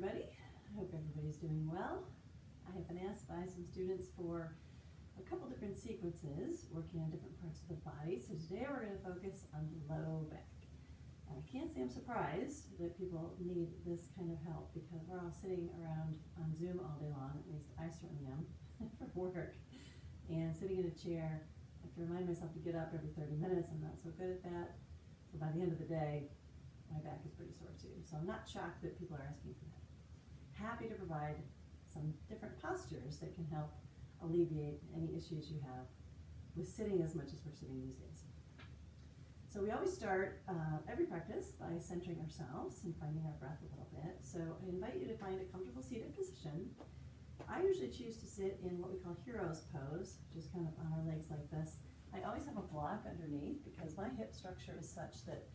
everybody. I hope everybody's doing well. I have been asked by some students for a couple different sequences working on different parts of the body. So today we're going to focus on the low back. And I can't say I'm surprised that people need this kind of help because we're all sitting around on Zoom all day long, at least I certainly am, for work. And sitting in a chair, I have to remind myself to get up every 30 minutes. I'm not so good at that. So by the end of the day, my back is pretty sore too. So I'm not shocked that people are asking for that. Happy to provide some different postures that can help alleviate any issues you have with sitting as much as we're sitting these days. So we always start every practice by centering ourselves and finding our breath a little bit. So I invite you to find a comfortable seated position. I usually choose to sit in what we call hero's pose, which is kind of on our legs like this. I always have a block underneath because my hip structure is such that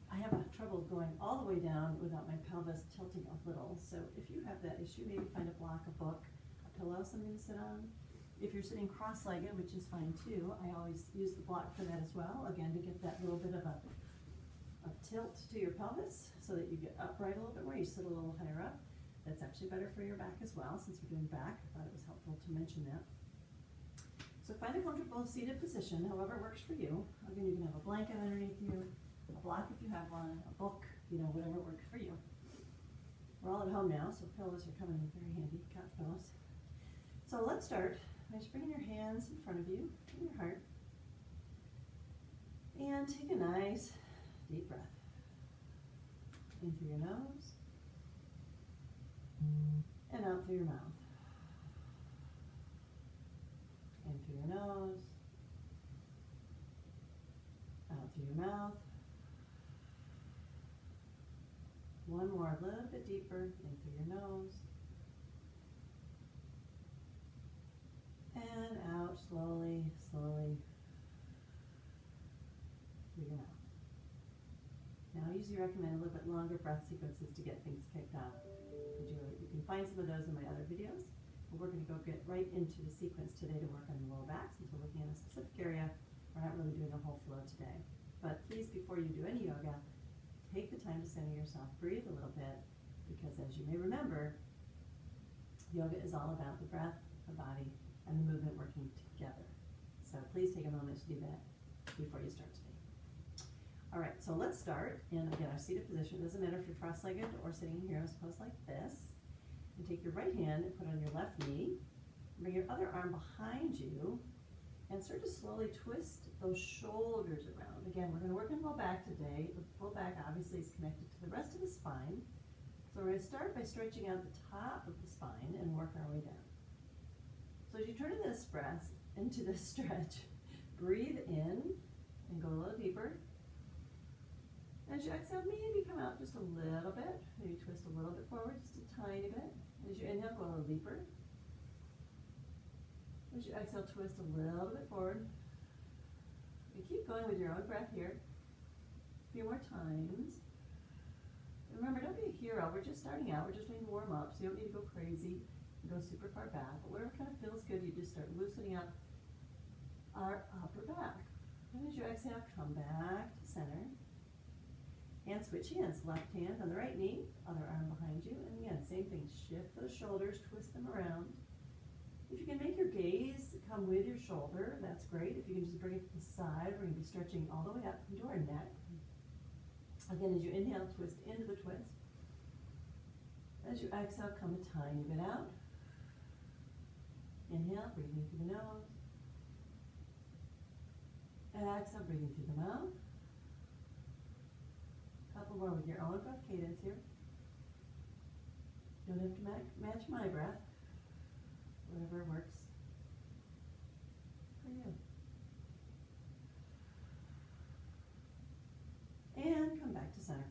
I have trouble going all the way down without my pelvis tilting a little. So if you have that issue, maybe find a block, a book, a pillow, something to sit on. If you're sitting cross-legged, which is fine too, I always use the block for that as well, again, to get that little bit of a tilt to your pelvis so that you get upright a little bit more, you sit a little higher up. That's actually better for your back as well, since we're doing back. I thought it was helpful to mention that. So find a comfortable seated position, however works for you. Again, you can have a blanket underneath you, a block if you have one, a book, whatever works for you. We're all at home now, so pillows are coming in very handy, couch pillows. So let's start by just bringing your hands in front of you, in your heart, and take a nice deep breath. In through your nose, and out through your mouth. In through your nose, out through your mouth. One more, a little bit deeper, in through your nose. And out slowly, slowly through your mouth. Now I usually recommend a little bit longer breath sequences to get things kicked off. You can find some of those in my other videos. But we're going to go get right into the sequence today to work on the lower back. Since we're looking at a specific area, we're not really doing a whole flow today. But please, before you do any yoga, take the time to center yourself, breathe a little bit, because as you may remember, yoga is all about the breath, the body, and the movement working together. So please take a moment to do that before you start today. All right, so let's start in, again, our seated position. It doesn't matter if you're cross-legged or sitting in hero's pose like this. And take your right hand and put it on your left knee. Bring your other arm behind you and start to slowly twist those shoulders around. Again, we're going to work on low back today. The full back obviously is connected to the rest of the spine. So we're going to start by stretching out the top of the spine and work our way down. So as you turn into this stretch, breathe in and go a little deeper. As you exhale, maybe come out just a little bit. Maybe twist a little bit forward, just a tiny bit. As you inhale, go a little deeper. As you exhale, twist a little bit forward. You keep going with your own breath here. A few more times. Remember, don't be a hero. We're just starting out. We're just doing warm up, so you don't need to go crazy and go super far back. But whatever kind of feels good, you just start loosening up our upper back. And as you exhale, come back to center. And switch hands. Left hand on the right knee, other arm behind you. And again, same thing. Shift those shoulders, twist them around. If you can make your gaze come with your shoulder, that's great. If you can just bring it to the side, we're going to be stretching all the way up into our neck. Again, as you inhale, twist into the twist. As you exhale, come a tiny bit out. Inhale, breathing through the nose. Exhale, breathing through the mouth. Couple more with your own breath cadence here. You don't have to match my breath. Whatever works for you. And come back to center.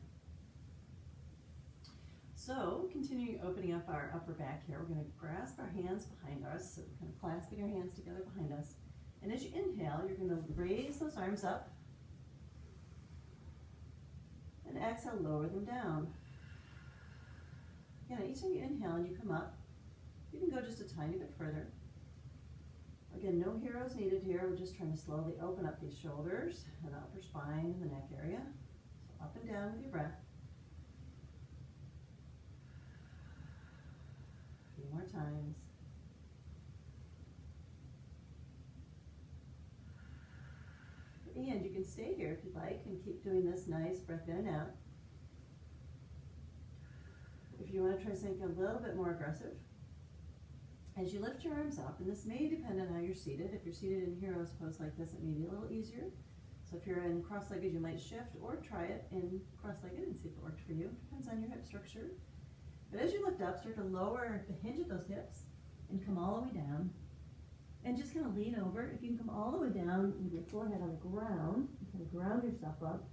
So, continuing opening up our upper back here, we're going to grasp our hands behind us. So we're kind of clasping our hands together behind us. And as you inhale, you're going to raise those arms up. And exhale, lower them down. Again, each time you inhale and you come up, you can go just a tiny bit further. Again, no heroes needed here. We're just trying to slowly open up these shoulders and the upper spine and the neck area. So up and down with your breath. times. And you can stay here if you'd like and keep doing this nice breath in and out. If you want to try something a little bit more aggressive, as you lift your arms up, and this may depend on how you're seated. If you're seated in hero's pose like this, it may be a little easier. So if you're in cross-legged, you might shift or try it in cross-legged and see if it worked for you. Depends on your hip structure. But as you lift up, start to lower the hinge of those hips and come all the way down. And just kind of lean over. If you can come all the way down with your forehead on the ground, you kind of ground yourself up.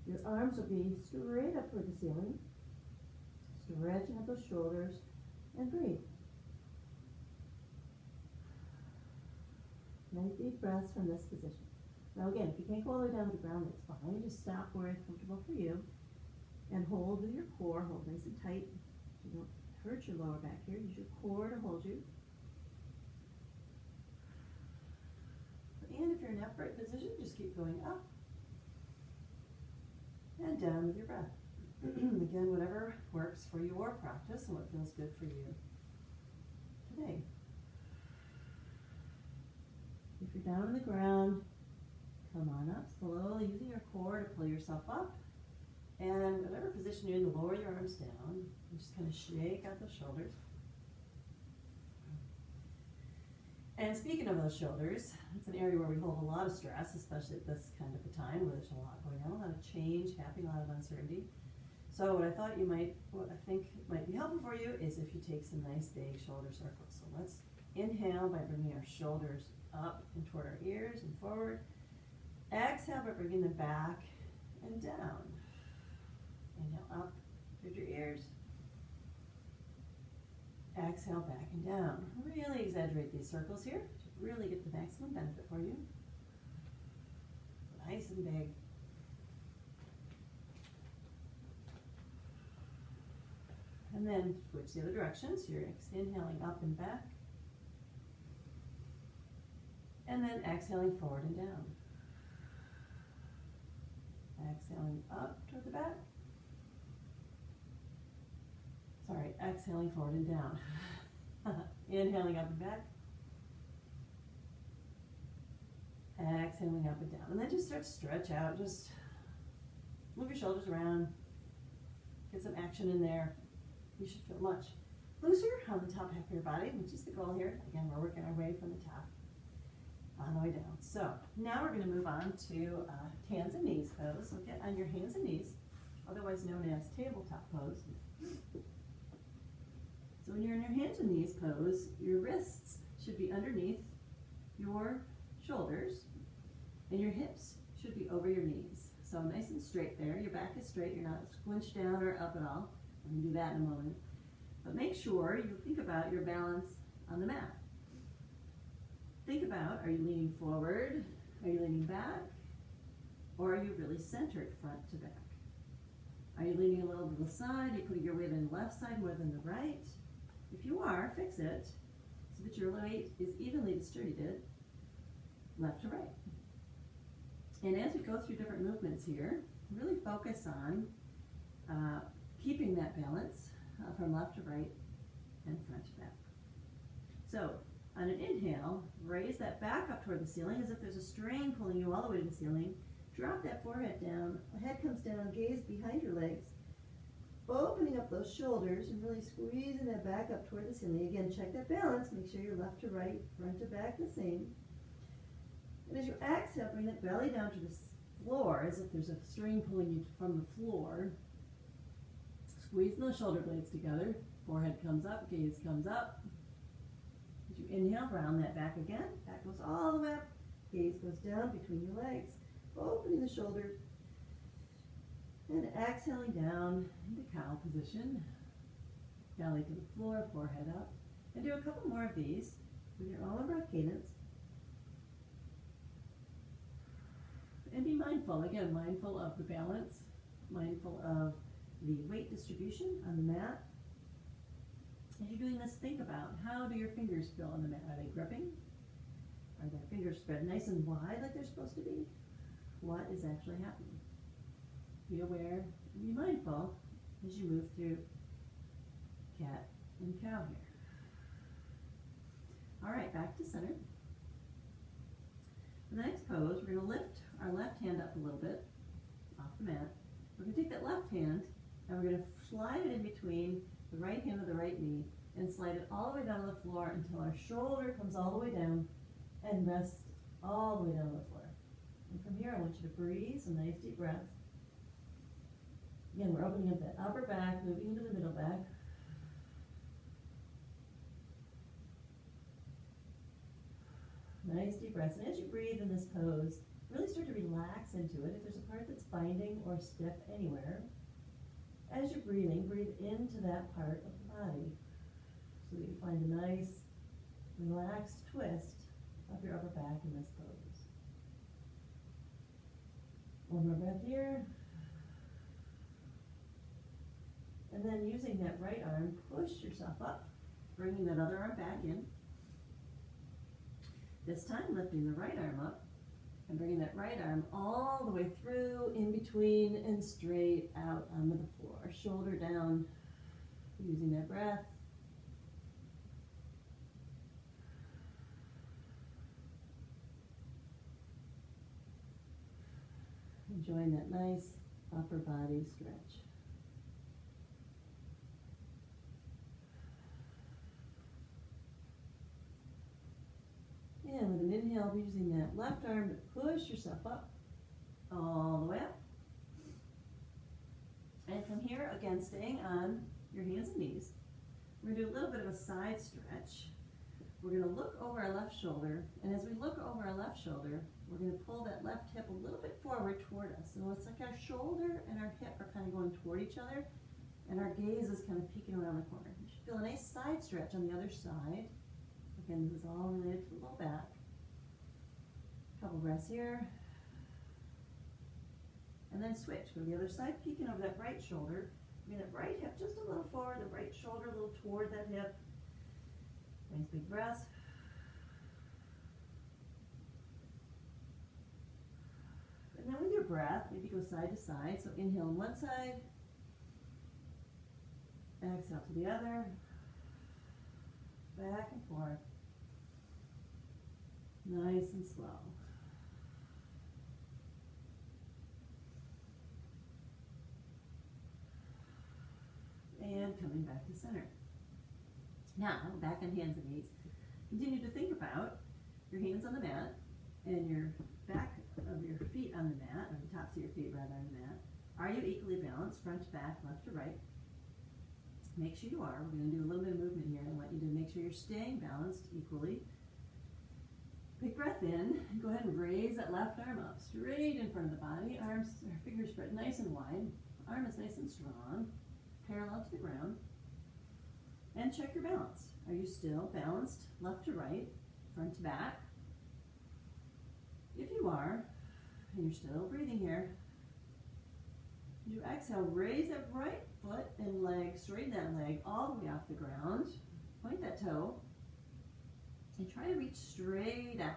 Your arms will be straight up toward the ceiling. Stretching up those shoulders and breathe. Nice deep breaths from this position. Now again, if you can't go all the way down to the ground, that's fine. Just stop where it's comfortable for you. And hold with your core. Hold nice and tight. You don't hurt your lower back here. Use your core to hold you. And if you're in upright position, just keep going up and down with your breath. Again, whatever works for your practice and what feels good for you today. If you're down on the ground, come on up slowly, using your core to pull yourself up. And whatever position you're in, lower your arms down and just kind of shake out those shoulders. And speaking of those shoulders, it's an area where we hold a lot of stress, especially at this kind of a time where there's a lot going on, a lot of change happening, a lot of uncertainty. So what I think might be helpful for you is if you take some nice big shoulder circles. So let's inhale by bringing our shoulders up and toward our ears and forward. Exhale by bringing them back and down. Inhale up toward your ears. Exhale back and down. Really exaggerate these circles here to really get the maximum benefit for you. Nice and big. And then switch the other direction. So you're inhaling up and back. And then exhaling forward and down. Exhaling up toward the back. Sorry, exhaling forward and down. Inhaling up and back. Exhaling up and down. And then just start to stretch out. Just move your shoulders around. Get some action in there. You should feel much looser on the top half of your body, which is the goal here. Again, we're working our way from the top on the way down. So now we're going to move on to hands and knees pose. So get on your hands and knees, otherwise known as tabletop pose. So when you're in your hands and knees pose, your wrists should be underneath your shoulders and your hips should be over your knees. So nice and straight there. Your back is straight. You're not squinched down or up at all. We're going to do that in a moment. But make sure you think about your balance on the mat. Think about, are you leaning forward? Are you leaning back? Or are you really centered front to back? Are you leaning a little to the side? Are you putting your weight on the left side more than the right? If you are, fix it so that your weight is evenly distributed left to right. And as we go through different movements here, really focus on keeping that balance from left to right and front to back. So on an inhale, raise that back up toward the ceiling as if there's a string pulling you all the way to the ceiling. Drop that forehead down, head comes down, gaze behind your legs, opening up those shoulders and really squeezing that back up toward the ceiling. Again, check that balance, make sure you're left to right, front to back the same. And as you exhale, bring that belly down to the floor as if there's a string pulling you from the floor. Squeezing those shoulder blades together, forehead comes up, gaze comes up. As you inhale, round that back again, back goes all the way up, gaze goes down between your legs, opening the shoulders, and exhaling down into cow position, belly to the floor, forehead up, and do a couple more of these with your own breath cadence. And be mindful, again, mindful of the balance, mindful of the weight distribution on the mat. As you're doing this, think about, how do your fingers feel on the mat? Are they gripping? Are their fingers spread nice and wide like they're supposed to be? What is actually happening? Be aware and be mindful as you move through cat and cow here. All right, back to center. For the next pose, we're going to lift our left hand up a little bit off the mat. We're going to take that left hand and we're going to slide it in between the right hand and the right knee and slide it all the way down to the floor until our shoulder comes all the way down and rests all the way down to the floor. And from here, I want you to breathe some nice deep breaths. Again, we're opening up that upper back, moving into the middle back. Nice deep breaths. And as you breathe in this pose, really start to relax into it. If there's a part that's binding or stiff anywhere, as you're breathing, breathe into that part of the body so that you find a nice, relaxed twist of your upper back in this pose. One more breath here. And then using that right arm, push yourself up, bringing that other arm back in. This time, lifting the right arm up and bringing that right arm all the way through, in between, and straight out onto the floor. Shoulder down, using that breath. Enjoying that nice upper body stretch. And with an inhale, using that left arm to push yourself up, all the way up. And from here, again, staying on your hands and knees, we're going to do a little bit of a side stretch. We're going to look over our left shoulder, and as we look over our left shoulder, we're going to pull that left hip a little bit forward toward us. So it's like our shoulder and our hip are kind of going toward each other, and our gaze is kind of peeking around the corner. You should feel a nice side stretch on the other side. Again, this is all related to the low back. Couple breaths here. And then switch. Go to the other side, peeking over that right shoulder. Bring that right hip just a little forward, the right shoulder a little toward that hip. Nice big breaths. And then with your breath, maybe go side to side. So inhale on one side. Exhale to the other. Back and forth. Nice and slow. And coming back to center. Now, back on hands and knees. Continue to think about your hands on the mat and your back of your feet on the mat, or the tops of your feet rather on the mat. Are you equally balanced, front to back, left to right? Make sure you are. We're going to do a little bit of movement here. I want you to make sure you're staying balanced equally. Big breath in. Go ahead and raise that left arm up, straight in front of the body. Arms, or fingers spread nice and wide. Arm is nice and strong, parallel to the ground. And check your balance. Are you still balanced, left to right, front to back? If you are, and you're still breathing here, as you exhale, raise that right foot and leg, straighten that leg all the way off the ground. Point that toe. And try to reach straight out.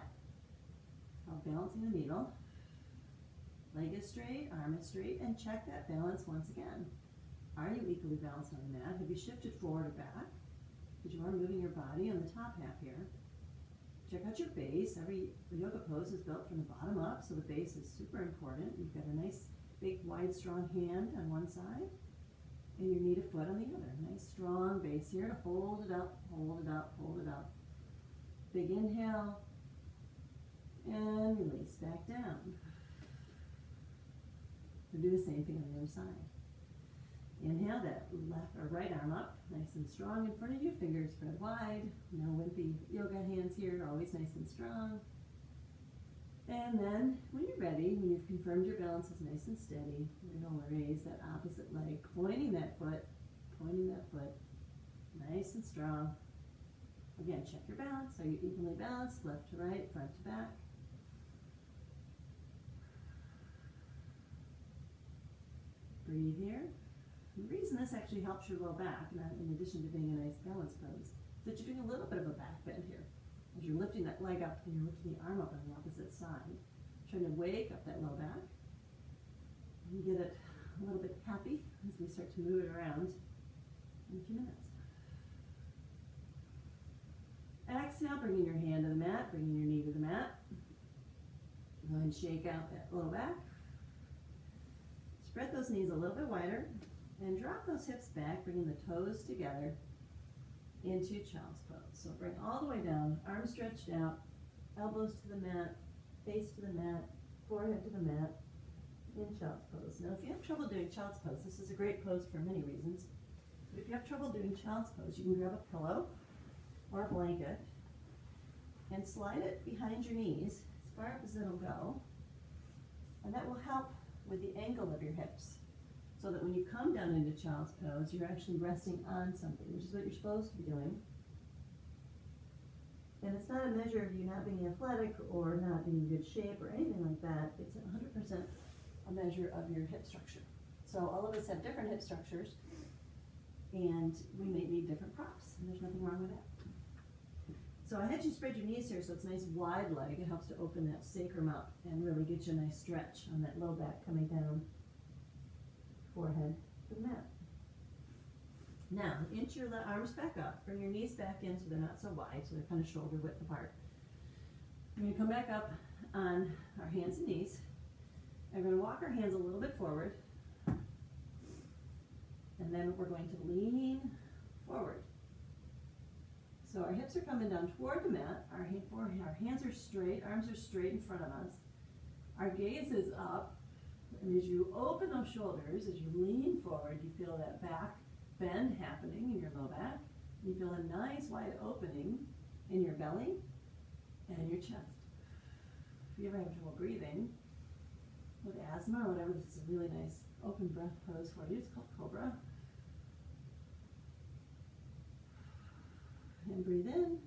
While balancing the needle. Leg is straight, arm is straight, and check that balance once again. Are you equally balanced on the mat? Have you shifted forward or back? Because you are moving your body on the top half here. Check out your base. Every yoga pose is built from the bottom up, so the base is super important. You've got a nice, big, wide, strong hand on one side, and your knee to foot on the other. Nice, strong base here to hold it up, hold it up, hold it up. Big inhale, and release back down. We'll do the same thing on the other side. Inhale that left or right arm up, nice and strong in front of you, fingers spread wide. No wimpy yoga hands here, always nice and strong. And then, when you're ready, when you've confirmed your balance is nice and steady, you're going to raise that opposite leg, pointing that foot, nice and strong. Again, check your balance. Are you evenly balanced, left to right, front to back? Breathe here. The reason this actually helps your low back, in addition to being a nice balance pose, is that you're doing a little bit of a back bend here. As you're lifting that leg up and you're lifting the arm up on the opposite side, trying to wake up that low back and get it a little bit happy as we start to move it around in a few minutes. Exhale, bringing your hand to the mat, bringing your knee to the mat. Go ahead and shake out that low back. Spread those knees a little bit wider and drop those hips back, bringing the toes together into child's pose. So bring all the way down, arms stretched out, elbows to the mat, face to the mat, forehead to the mat, in child's pose. Now if you have trouble doing child's pose, this is a great pose for many reasons. But if you have trouble doing child's pose, you can grab a pillow or a blanket and slide it behind your knees as far up as it'll go. And that will help with the angle of your hips, so that when you come down into child's pose, you're actually resting on something, which is what you're supposed to be doing. And it's not a measure of you not being athletic or not being in good shape or anything like that. It's 100% a measure of your hip structure. So all of us have different hip structures, and we may need different props, and there's nothing wrong with that. So I had you spread your knees here so it's a nice wide leg. It helps to open that sacrum up and really get you a nice stretch on that low back coming down, forehead to the mat. Now, inch your arms back up. Bring your knees back in so they're not so wide, so they're kind of shoulder width apart. We're going to come back up on our hands and knees. And we're going to walk our hands a little bit forward. And then we're going to lean forward. So our hips are coming down toward the mat. Our hands are straight, arms are straight in front of us. Our gaze is up. And as you open those shoulders, as you lean forward, you feel that back bend happening in your low back. You feel a nice wide opening in your belly and your chest. If you ever have trouble breathing with asthma or whatever, this is a really nice open breath pose for you. It's called Cobra. And breathe in.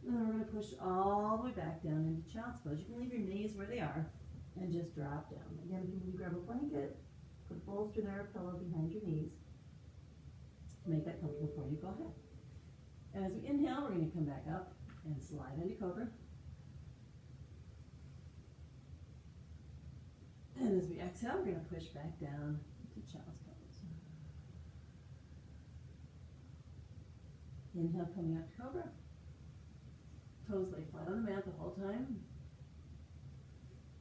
And then we're going to push all the way back down into child's pose. You can leave your knees where they are and just drop down. Again, if you need to grab a blanket, put a bolster there, a pillow behind your knees. Make that comfortable for you. Go ahead. And as we inhale, we're going to come back up and slide into Cobra. And as we exhale, we're going to push back down to child's pose. Inhale, coming up to Cobra. Toes lay flat on the mat the whole time.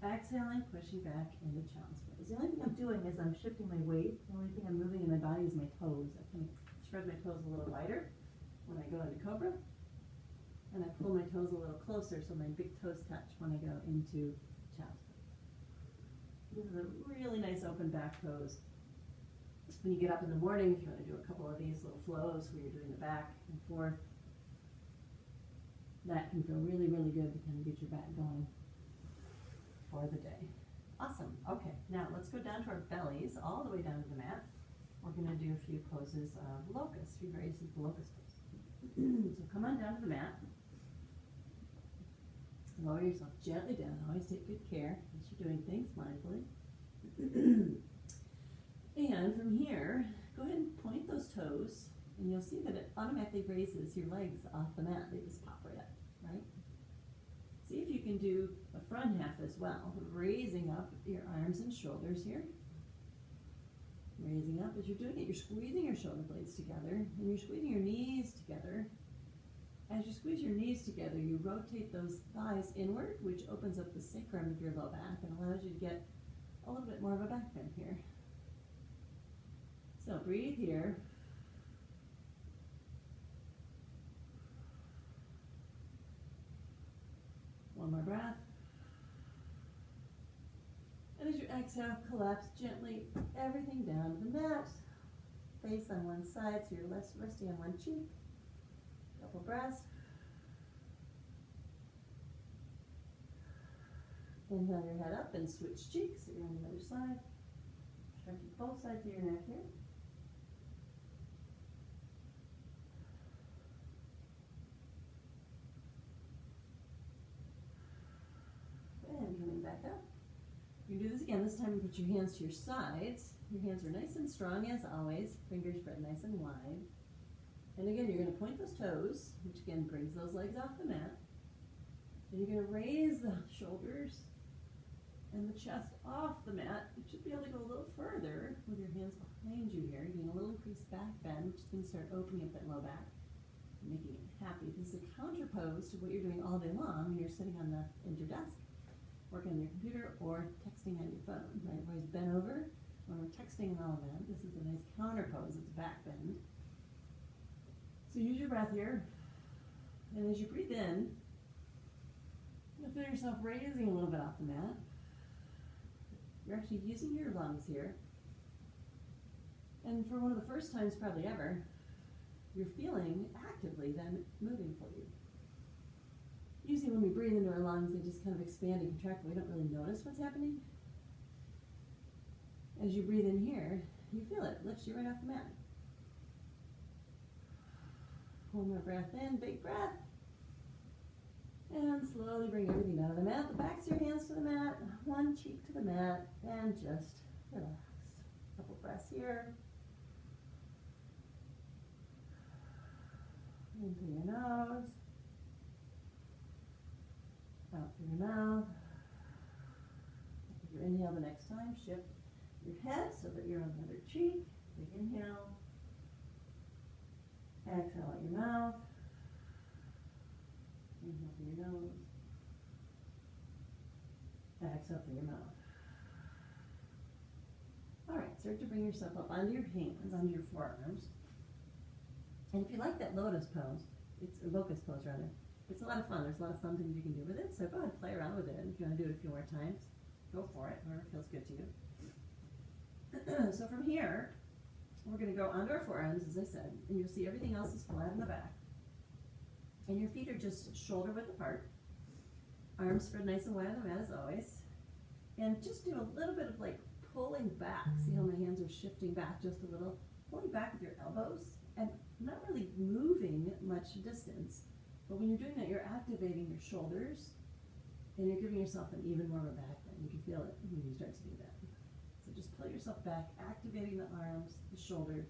Exhaling, pushing back into child's pose. The only thing I'm doing is I'm shifting my weight. The only thing I'm moving in my body is my toes. I kind of spread my toes a little wider when I go into Cobra. And I pull my toes a little closer so my big toes touch when I go into child's pose. This is a really nice open back pose. When you get up in the morning, if you want to do a couple of these little flows where you're doing the back and forth, that can feel really, really good to kind of get your back going for the day. Awesome. Okay, now let's go down to our bellies, all the way down to the mat. We're going to do a few poses of locust, 3 variations of locust pose. So come on down to the mat. Lower yourself gently down. Always take good care as you're doing things mindfully. And from here, go ahead and point those toes, and you'll see that it automatically raises your legs off the mat. They just pop right up, right? See if you can do the front half as well, raising up your arms and shoulders here. Raising up. As you're doing it, you're squeezing your shoulder blades together, and you're squeezing your knees together. As you squeeze your knees together, you rotate those thighs inward, which opens up the sacrum of your low back and allows you to get a little bit more of a back bend here. So breathe here. One more breath. And as you exhale, collapse gently everything down to the mat. Face on one side, so you're resting on one cheek. Couple breaths. Inhale your head up and switch cheeks. So you're on the other side. Stretching both sides of your neck here. And coming back up. You can do this again. This time you put your hands to your sides. Your hands are nice and strong as always. Fingers spread nice and wide. And again, you're going to point those toes, which again brings those legs off the mat. And you're going to raise the shoulders and the chest off the mat. You should be able to go a little further with your hands behind you here. You're getting a little increased back bend, which is going to start opening up that low back. making it happy. This is a counter pose to what you're doing all day long when you're sitting at your desk, working on your computer or texting on your phone, right? Everybody's bent over. When we're texting and all of that, this is a nice counter pose. It's back bend. So use your breath here. And as you breathe in, you'll feel yourself raising a little bit off the mat. You're actually using your lungs here. And for one of the first times probably ever, you're feeling actively them moving for you. Usually when we breathe into our lungs, they just kind of expand and contract, but we don't really notice what's happening. As you breathe in here, you feel it. Lifts you right off the mat. One more breath in, big breath. And slowly bring everything down to the mat. The backs of your hands to the mat, one cheek to the mat, and just relax. A couple breaths here. In through your nose. Out through your mouth. If you inhale the next time, shift your head so that you're on the other cheek. Big inhale. Exhale out your mouth. Inhale through your nose. Exhale through your mouth. All right, start to bring yourself up onto your hands, onto your forearms. And if you like that lotus pose, it's a locust pose rather, it's a lot of fun. There's a lot of fun things you can do with it. So go ahead and play around with it. And if you want to do it a few more times, go for it, whatever feels good to you. So from here, we're going to go onto our forearms, as I said, and you'll see everything else is flat in the back. And your feet are just shoulder width apart. Arms spread nice and wide on the mat as always. And just do a little bit of like pulling back. See how my hands are shifting back just a little? Pulling back with your elbows and not really moving much distance. But when you're doing that, you're activating your shoulders and you're giving yourself an even more of a back bend. You can feel it when you start to do that. So just pull yourself back, activating the arms, the shoulder,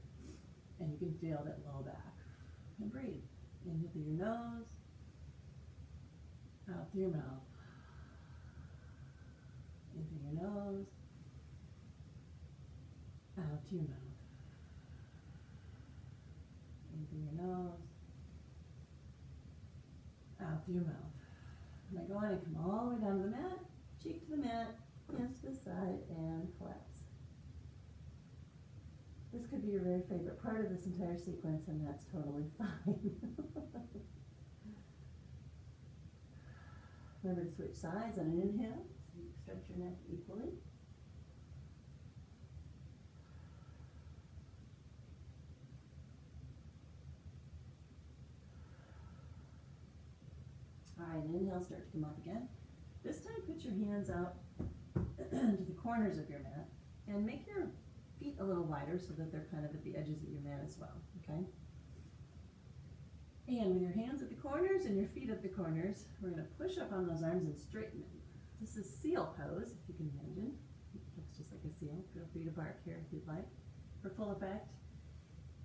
and you can feel that low back. And breathe. Inhale through your nose, out through your mouth. In through your nose, out to your mouth. In through your nose, out through your mouth. Now go on and come all the way down to the mat, cheek to the mat, hands to the side, and collapse. This could be your very favorite part of this entire sequence, and that's totally fine. Remember to switch sides on an inhale, so you stretch your neck equally. All right, inhale, start to come up again. This time put your hands out to the corners of your mat and make your feet a little wider so that they're kind of at the edges of your mat as well, okay? And with your hands at the corners and your feet at the corners, we're going to push up on those arms and straighten them. This is seal pose, if you can imagine. It looks just like a seal. Feel free to bark here if you'd like for full effect.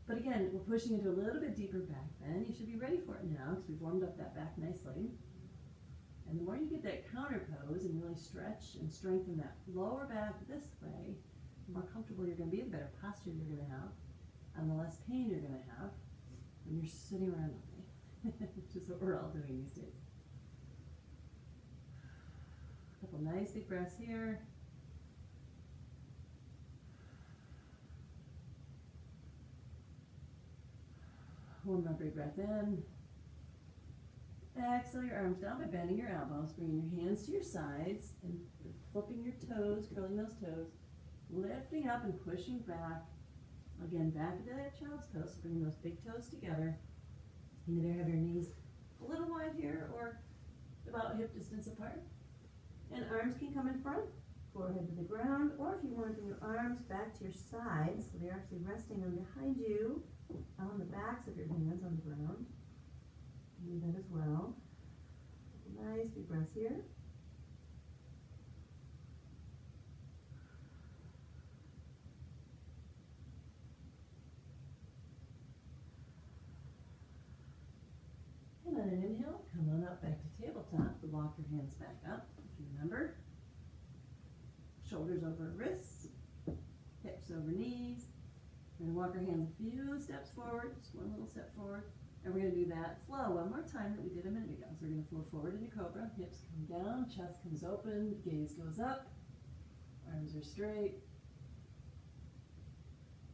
But again, we're pushing into a little bit deeper back bend. You should be ready for it now because we've warmed up that back nicely. And the more you get that counter pose and really stretch and strengthen that lower back this way, the more comfortable you're going to be, the better posture you're going to have, and the less pain you're going to have when you're sitting around all day, which is what we're all doing these days. A couple nice big breaths here. One more big breath in. Exhale your arms down by bending your elbows, bringing your hands to your sides and flipping your toes, curling those toes, lifting up and pushing back. Again, back into that child's pose, so bringing those big toes together. You either have your knees a little wide here or about hip distance apart. And arms can come in front, forehead to the ground, or if you want to bring your arms back to your sides, so they're actually resting on behind you, on the backs of your hands on the ground. Do that as well. Nice big breaths here. And on an inhale, come on up back to tabletop. Walk your hands back up, if you remember. Shoulders over wrists, hips over knees. We're going to walk our hands a few steps forward, just one little step forward, And we're going to do that flow one more time that we did a minute ago. So we're going to flow forward into cobra, hips come down, chest comes open, gaze goes up, arms are straight.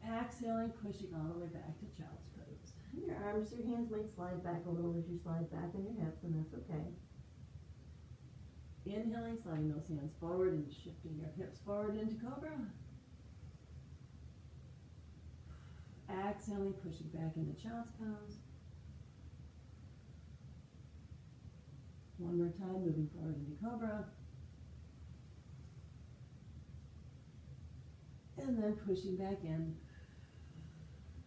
Exhaling, pushing all the way back to child's pose. Your hands might slide back a little as you slide back on your hips, and that's okay. Inhaling, sliding those hands forward and shifting your hips forward into cobra. Exhaling, pushing back into child's pose. One more time, moving forward into cobra. And then pushing back in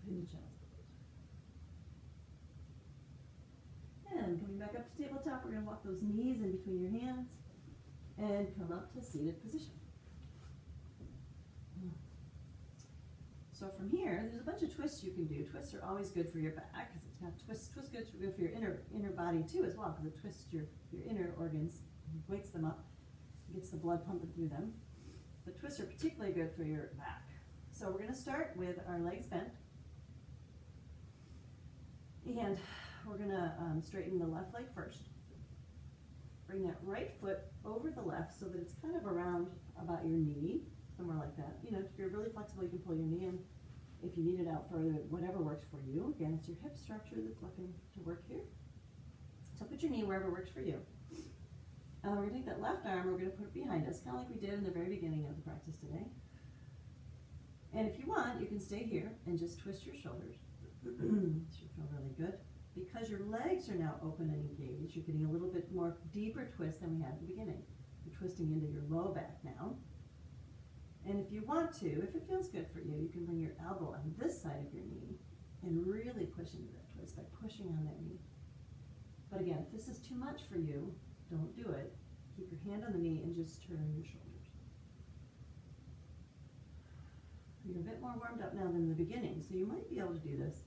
into child's pose. And coming back up to tabletop, we're going to walk those knees in between your hands and come up to seated position. So from here, there's a bunch of twists you can do. Twists are always good for your back because it's got twists good for your inner body too as well, because it twists your inner organs, wakes them up, gets the blood pumping through them. But twists are particularly good for your back. So we're going to start with our legs bent. And we're going to straighten the left leg first. Bring that right foot over the left so that it's kind of around about your knee, somewhere like that. You know, if you're really flexible, you can pull your knee in. If you need it out further, whatever works for you. Again, it's your hip structure that's looking to work here. So put your knee wherever works for you. We're going to take that left arm, we're going to put it behind us, kind of like we did in the very beginning of the practice today. And if you want, you can stay here and just twist your shoulders. This should feel really good. Because your legs are now open and engaged, you're getting a little bit more deeper twist than we had at the beginning. You're twisting into your low back now. And if you want to, if it feels good for you, you can bring your elbow on this side of your knee and really push into that twist by pushing on that knee. But again, if this is too much for you, don't do it. Keep your hand on the knee and just turn your shoulders. You're a bit more warmed up now than in the beginning, so you might be able to do this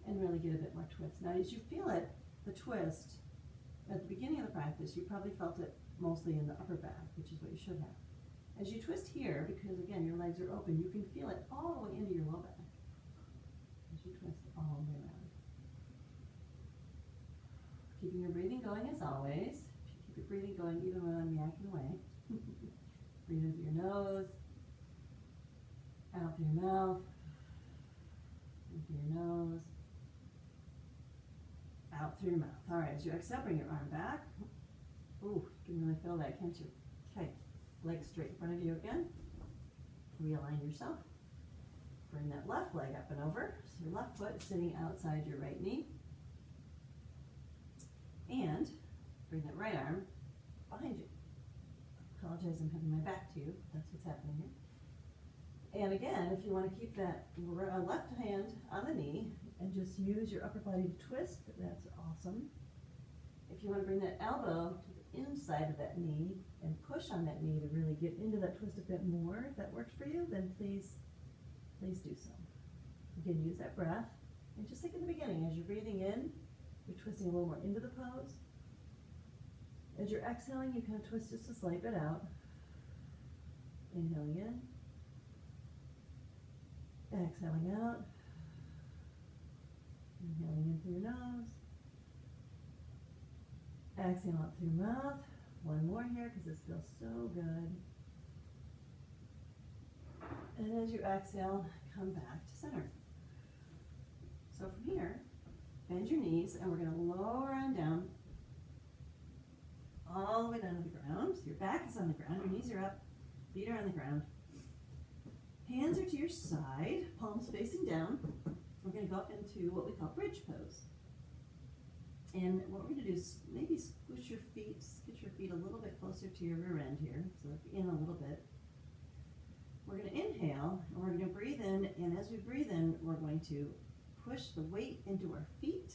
and really get a bit more twist. Now, as you feel it, the twist, at the beginning of the practice, you probably felt it mostly in the upper back, which is what you should have. As you twist here, because again, your legs are open, you can feel it all the way into your low back as you twist all the way around. Keeping your breathing going as always. Keep your breathing going even when I'm yakking away. Breathe in through your nose, out through your mouth, in through your nose, out through your mouth. All right, as you exhale, bring your arm back. Ooh, you can really feel that, can't you? Okay, legs straight in front of you again. Realign yourself. Bring that left leg up and over. So your left foot is sitting outside your right knee. And bring that right arm behind you. I apologize, I'm having my back to you. That's what's happening here. And again, if you want to keep that left hand on the knee and just use your upper body to twist, that's awesome. If you want to bring that elbow to the inside of that knee and push on that knee to really get into that twist a bit more, if that works for you, then please do so. Again, use that breath. And just like in the beginning, as you're breathing in, you're twisting a little more into the pose. As you're exhaling, you kind of twist just a slight bit out. Inhaling in. Exhaling out. Inhaling in through your nose. Exhale out through your mouth. One more here because this feels so good. And as you exhale, come back to center. So from here, bend your knees and we're going to lower on down all the way down to the ground. So your back is on the ground, your knees are up, feet are on the ground. Hands are to your side, palms facing down. We're going to go into what we call bridge pose. And what we're going to do is maybe squish your feet, get your feet a little bit closer to your rear end here, so in a little bit. We're going to inhale, and we're going to breathe in, and as we breathe in, we're going to push the weight into our feet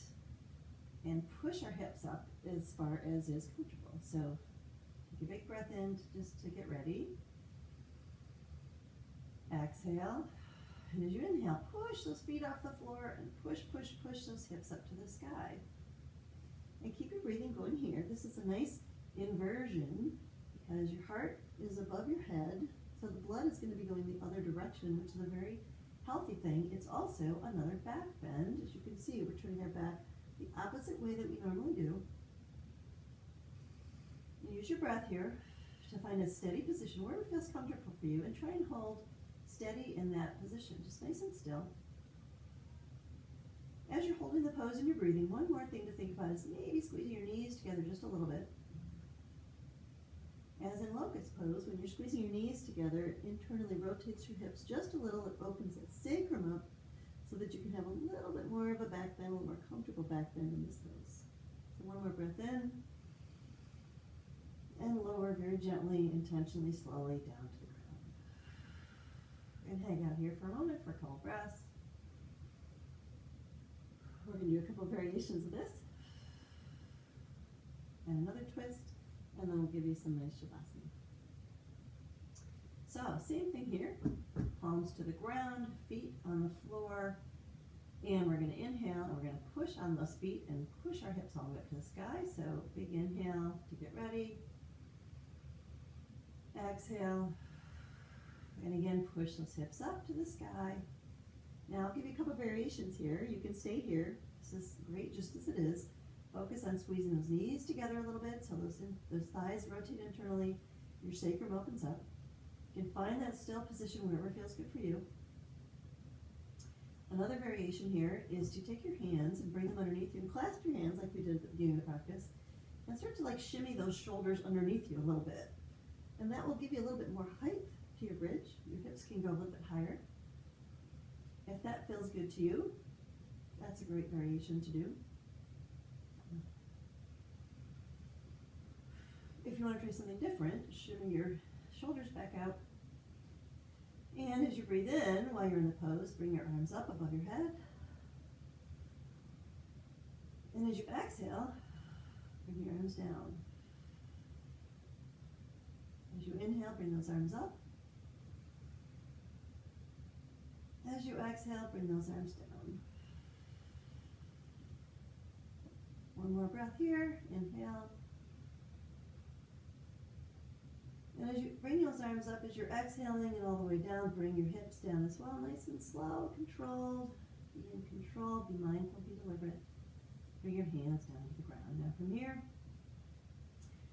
and push our hips up as far as is comfortable. So take a big breath in just to get ready. Exhale. And as you inhale, push those feet off the floor and push those hips up to the sky. And keep your breathing going here. This is a nice inversion because your heart is above your head, so the blood is going to be going the other direction, which is a very healthy thing, it's also another back bend. As you can see, we're turning our back the opposite way that we normally do. And use your breath here to find a steady position, wherever it feels comfortable for you, and try and hold steady in that position, just nice and still. As you're holding the pose and you're breathing, one more thing to think about is maybe squeezing your knees together just a little bit. As in locust pose, when you're squeezing your knees together, it internally rotates your hips just a little. It opens that sacrum up so that you can have a little bit more of a back bend, a little more comfortable back bend in this pose. So one more breath in, and lower very gently, intentionally, slowly down to the ground. And hang out here for a moment for a couple breaths. We're going to do a couple variations of this. And another twist, and then we'll give you some nice shavasana. So, same thing here. Palms to the ground, feet on the floor. And we're going to inhale, and we're going to push on those feet and push our hips all the way up to the sky. So, big inhale to get ready. Exhale. And again, push those hips up to the sky. Now I'll give you a couple variations here. You can stay here. This is great just as it is. Focus on squeezing those knees together a little bit so those thighs rotate internally. Your sacrum opens up. You can find that still position wherever feels good for you. Another variation here is to take your hands and bring them underneath you and clasp your hands like we did at the beginning of the practice and start to like shimmy those shoulders underneath you a little bit. And that will give you a little bit more height to your bridge. Your hips can go a little bit higher. If that feels good to you, that's a great variation to do. If you want to try something different, shimmy your shoulders back out. And as you breathe in, while you're in the pose, bring your arms up above your head. And as you exhale, bring your arms down. As you inhale, bring those arms up. As you exhale, bring those arms down. One more breath here. Inhale. And as you bring those arms up, as you're exhaling and all the way down, bring your hips down as well. Nice and slow, controlled. Be in control, be mindful, be deliberate. Bring your hands down to the ground. Now from here,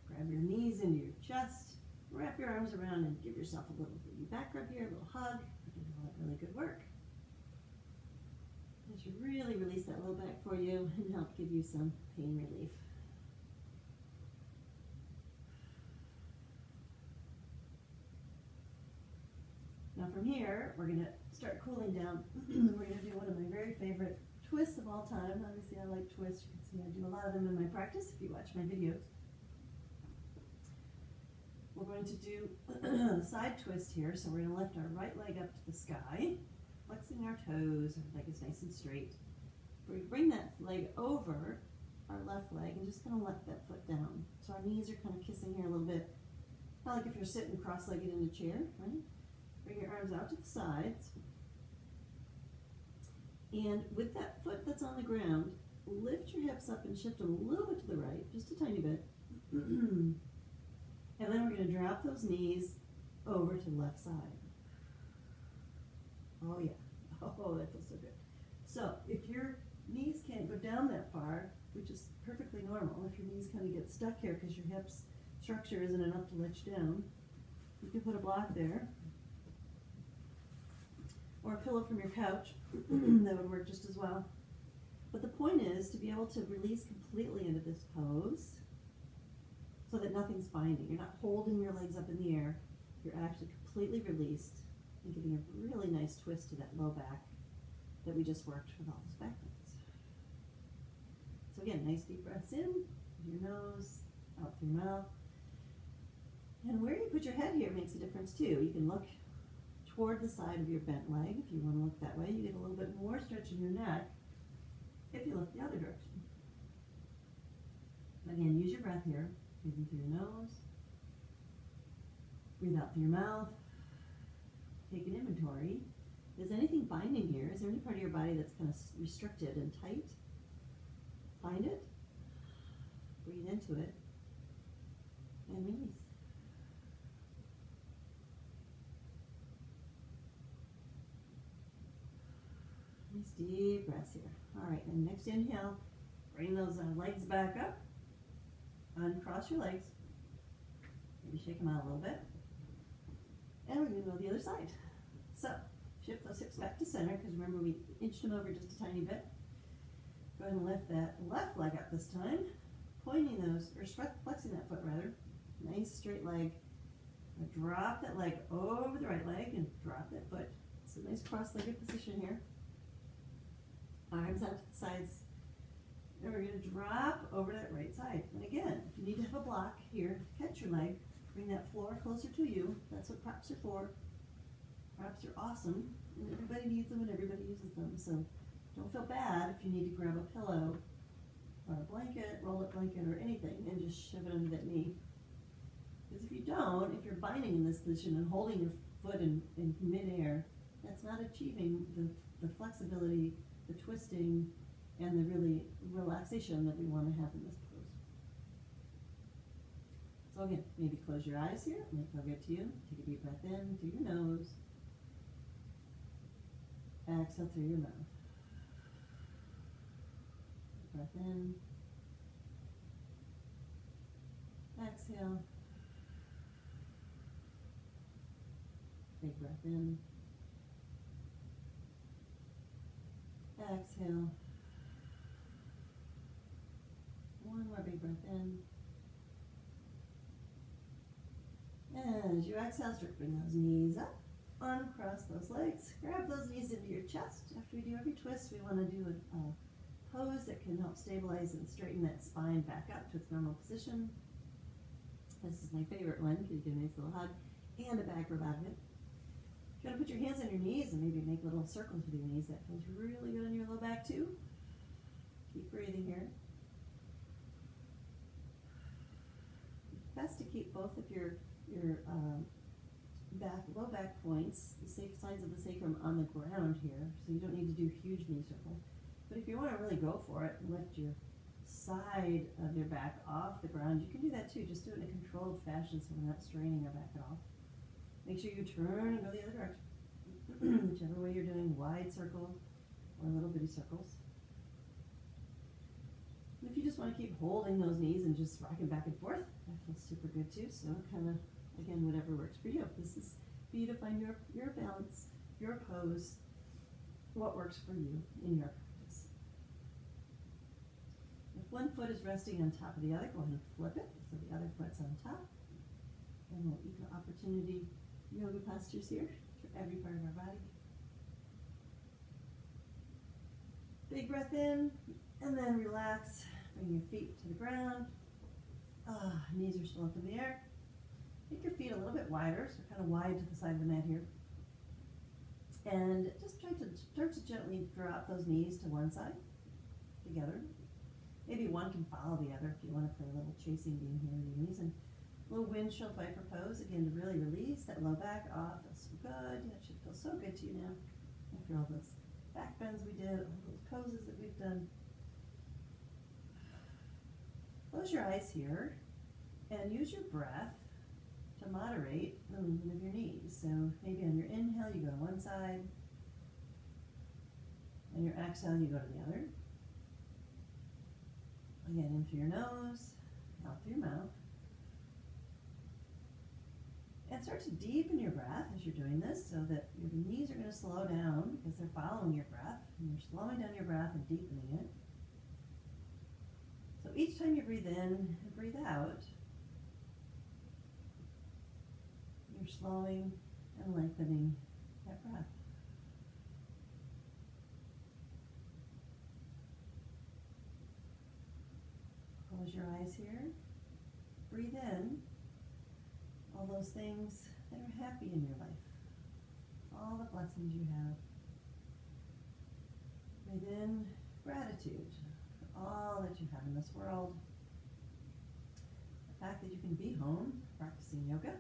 grab your knees into your chest. Wrap your arms around and give yourself a little baby back rub here, a little hug. You're doing all that really good work. That should really release that low back for you and help give you some pain relief. Now from here, we're going to start cooling down. We're going to do one of my very favorite twists of all time. Obviously I like twists. You can see I do a lot of them in my practice if you watch my videos. We're going to do a side twist here. So we're going to lift our right leg up to the sky, flexing our toes. Our leg is nice and straight. We bring that leg over our left leg and just kind of let that foot down. So our knees are kind of kissing here a little bit. Kind of like if you're sitting cross-legged in a chair, right? Bring your arms out to the sides. And with that foot that's on the ground, lift your hips up and shift them a little bit to the right, just a tiny bit. And then we're going to drop those knees over to the left side. Oh yeah. Oh, that feels so good. So if your knees can't go down that far, which is perfectly normal, if your knees kind of get stuck here because your hips structure isn't enough to let you down, you can put a block there. Or a pillow from your couch. That would work just as well. But the point is to be able to release completely into this pose so that nothing's binding. You're not holding your legs up in the air. You're actually completely released and giving a really nice twist to that low back that we just worked with all those back bends. So again, nice deep breaths in with your nose, out through your mouth. And where you put your head here makes a difference too. You can look toward the side of your bent leg if you want to look that way. You get a little bit more stretch in your neck if you look the other direction. Again, use your breath here. Breathing through your nose. Breathe out through your mouth. Take an inventory. Is anything binding here? Is there any part of your body that's kind of restricted and tight? Find it. Breathe into it. And release. deep breaths here. All right, and next inhale, bring those legs back up. Uncross your legs. Maybe shake them out a little bit. And we're going to go the other side. So, shift those hips back to center, because remember we inched them over just a tiny bit. Go ahead and lift that left leg up this time. Pointing those, or flexing that foot rather. Nice straight leg. Drop that leg over the right leg and drop that foot. It's a nice cross-legged position here. Arms out to the sides. And we're going to drop over that right side. And again, if you need to have a block here, catch your leg. Bring that floor closer to you. That's what props are for. Props are awesome. And everybody needs them and everybody uses them. So don't feel bad if you need to grab a pillow or a blanket, roll-up blanket, or anything, and just shove it under that knee. Because if you don't, if you're binding in this position and holding your foot in midair, that's not achieving the flexibility, the twisting, and the really relaxation that we want to have in this pose. So again, maybe close your eyes here, make it feel good to you. Take a deep breath in through your nose. Exhale through your mouth. Breath in. Exhale. Big breath in. Exhale. One more big breath in. And as you exhale, start bring those knees up. Uncross those legs. Grab those knees into your chest. After we do every twist, we want to do a pose that can help stabilize and straighten that spine back up to its normal position. This is my favorite one because you get a nice little hug and a back rub out of it. You're going to put your hands on your knees and maybe make little circles with your knees. That feels really good on your low back too. Keep breathing here. Best to keep both of your low back points, the sides of the sacrum on the ground here, so you don't need to do huge knee circles. But if you want to really go for it and lift your side of your back off the ground, you can do that too. Just do it in a controlled fashion so we're not straining our back at all. Make sure you turn and go the other direction. Whichever way you're doing, wide circle or little bitty circles. And if you just want to keep holding those knees and just rocking back and forth, that feels super good too. So kind of, again, whatever works for you. This is for you to find your balance, your pose, what works for you in your practice. If one foot is resting on top of the other, go ahead and flip it so the other foot's on top. And we'll equal opportunity yoga postures here for every part of our body. Big breath in, and then relax. Bring your feet to the ground. Knees are still up in the air. Make your feet a little bit wider, so kind of wide to the side of the mat here. And just start to gently drop those knees to one side, together. Maybe one can follow the other if you want to play a little chasing game here with your knees. And a little windshield viper pose, again, to really release that low back off. Feels so good. That should feel so good to you now. After all those back bends we did, all those poses that we've done. Close your eyes here and use your breath to moderate the movement of your knees. So maybe on your inhale, you go to one side. On your exhale, you go to the other. Again, in through your nose, out through your mouth. And start to deepen your breath as you're doing this so that your knees are going to slow down because they're following your breath. And you're slowing down your breath and deepening it. So each time you breathe in and breathe out, you're slowing and lengthening that breath. Close your eyes here. Breathe in all those things that are happy in your life. All the blessings you have. Breathe in gratitude for all that you have in this world. The fact that you can be home practicing yoga,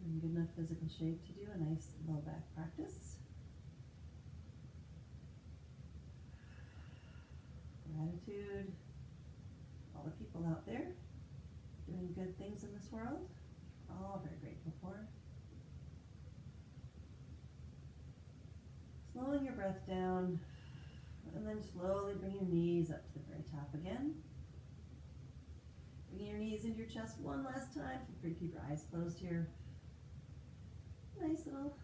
in good enough physical shape to do a nice low back practice. Gratitude for all the people out there doing good things in this world. All very grateful for. Slowing your breath down And then slowly bring your knees up to the very top again. Bring your knees into your chest one last time. Feel free to keep your eyes closed here. Nice little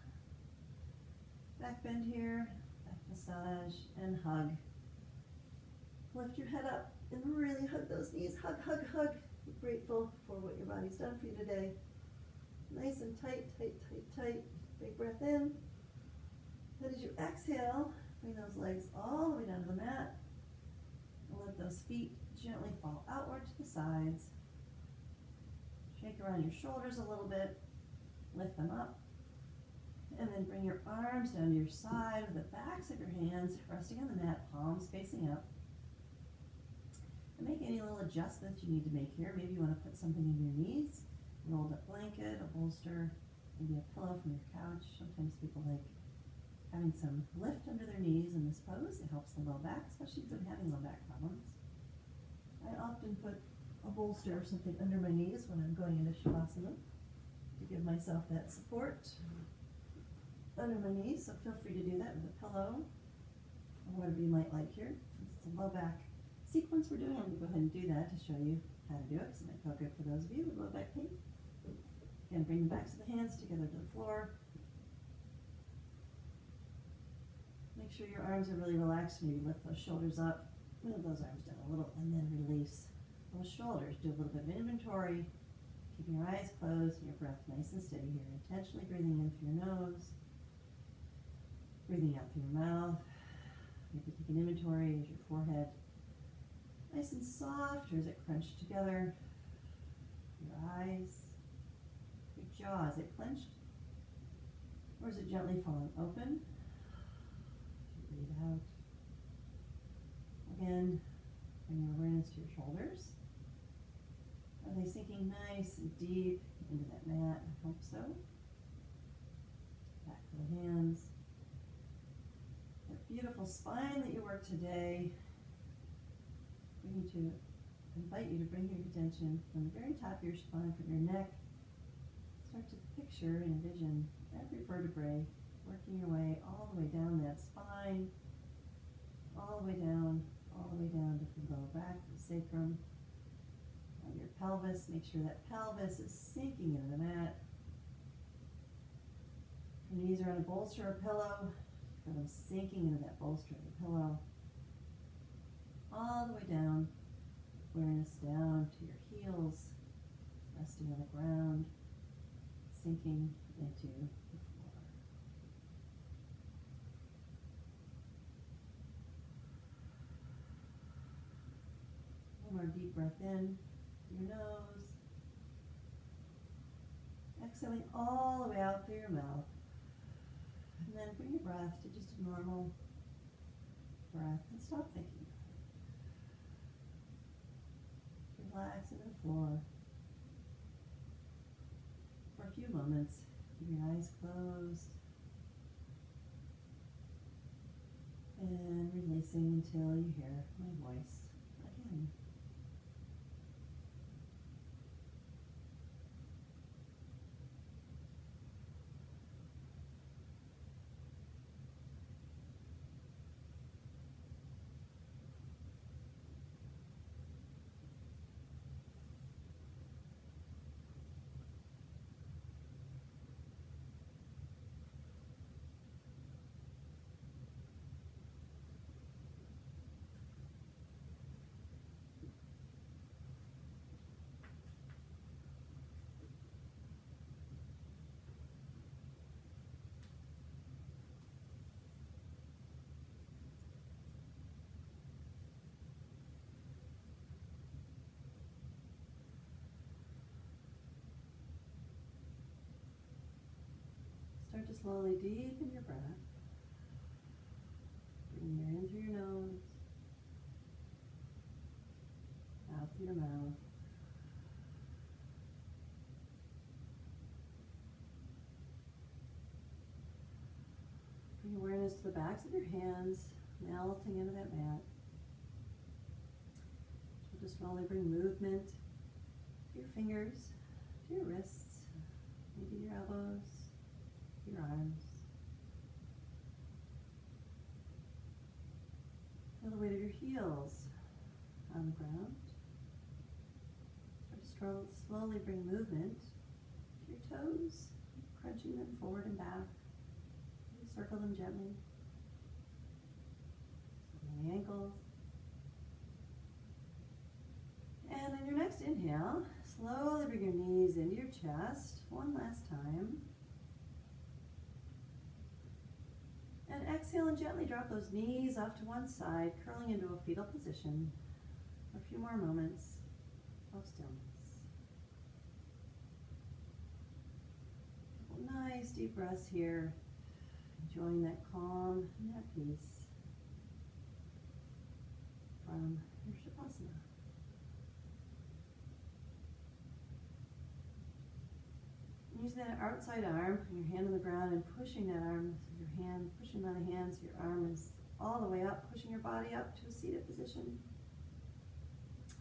back bend here, back massage, and hug. Lift your head up and really hug those knees. Hug, hug, hug. Be grateful for what your body's done for you today. Nice and tight, tight, tight, tight. Big breath in. Then as you exhale, bring those legs all the way down to the mat. And let those feet gently fall outward to the sides. Shake around your shoulders a little bit. Lift them up. And then bring your arms down to your side with the backs of your hands resting on the mat, palms facing up. And make any little adjustments you need to make here. Maybe you want to put something in your knees, rolled up blanket, a bolster, maybe a pillow from your couch. Sometimes people like having some lift under their knees in this pose. It helps the low back, especially if you've been having low back problems. I often put a bolster or something under my knees when I'm going into Shavasana to give myself that support under my knees. So feel free to do that with a pillow or whatever you might like here. Since it's a low back sequence we're doing, I'm going to go ahead and do that to show you how to do it, because it might feel good for those of you with low back pain. Again, bring the backs of the hands together to the floor. Make sure your arms are really relaxed. Maybe lift those shoulders up. Move those arms down a little and then release those shoulders. Do a little bit of inventory. Keeping your eyes closed and your breath nice and steady here. Intentionally breathing in through your nose. Breathing out through your mouth. Maybe take an inventory. Is your forehead nice and soft, or is it crunched together? Your eyes, your jaw, is it clenched? Or is it gently falling open? Breathe out. Again, bring your awareness to your shoulders. Are they sinking nice and deep into that mat? I hope so. Back to the hands. That beautiful spine that you worked today. We need to invite you to bring your attention from the very top of your spine, from your neck. Start to picture and envision every vertebrae working your way all the way down that spine, all the way down to the lower back, the sacrum, on your pelvis. Make sure that pelvis is sinking into the mat. Your knees are on a bolster or pillow. Feel them sinking into that bolster or the pillow. All the way down, awareness down to your heels, resting on the ground, sinking into the floor. One more deep breath in through your nose. Exhaling all the way out through your mouth. And then bring your breath to just a normal breath and stop thinking. Relax into the floor for a few moments. Keep your eyes closed and releasing until you hear my voice again. Start to slowly deepen your breath. Bring the air in through your nose, out through your mouth. Bring awareness to the backs of your hands, melting into that mat. So just slowly bring movement to your fingers, to your wrists, maybe your elbows, your arms. Feel the weight of your heels on the ground. Start to slowly bring movement to your toes, crunching them forward and back. Circle them gently. Circling the ankles. And on your next inhale, slowly bring your knees into your chest one last time. And exhale and gently drop those knees off to one side, curling into a fetal position for a few more moments of stillness. Nice deep breaths here, enjoying that calm and that peace from your Shavasana. Using that outside arm, putting your hand on the ground and pushing that arm, so your hand, pushing by the hand so your arm is all the way up, pushing your body up to a seated position.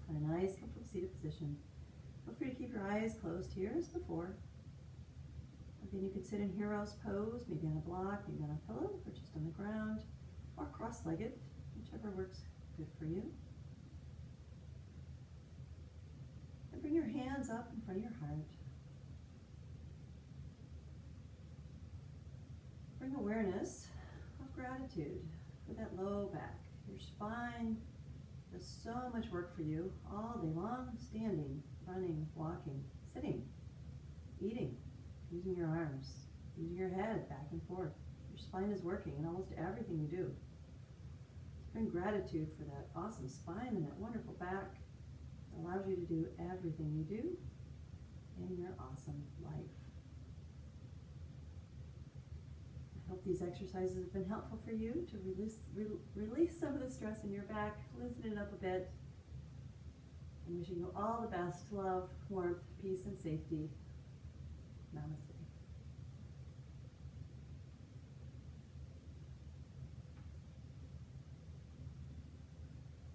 A nice, comfortable seated position. Feel free to keep your eyes closed here as before. Again, you could sit in hero's pose, maybe on a block, maybe on a pillow, or just on the ground, or cross-legged, whichever works good for you. And bring your hands up in front of your heart. Bring awareness of gratitude for that low back. Your spine does so much work for you all day long, standing, running, walking, sitting, eating, using your arms, using your head back and forth. Your spine is working in almost everything you do. Bring gratitude for that awesome spine and that wonderful back that allows you to do everything you do in your awesome life. I hope these exercises have been helpful for you to release some of the stress in your back, loosen it up a bit. I'm wishing you all the best, love, warmth, peace, and safety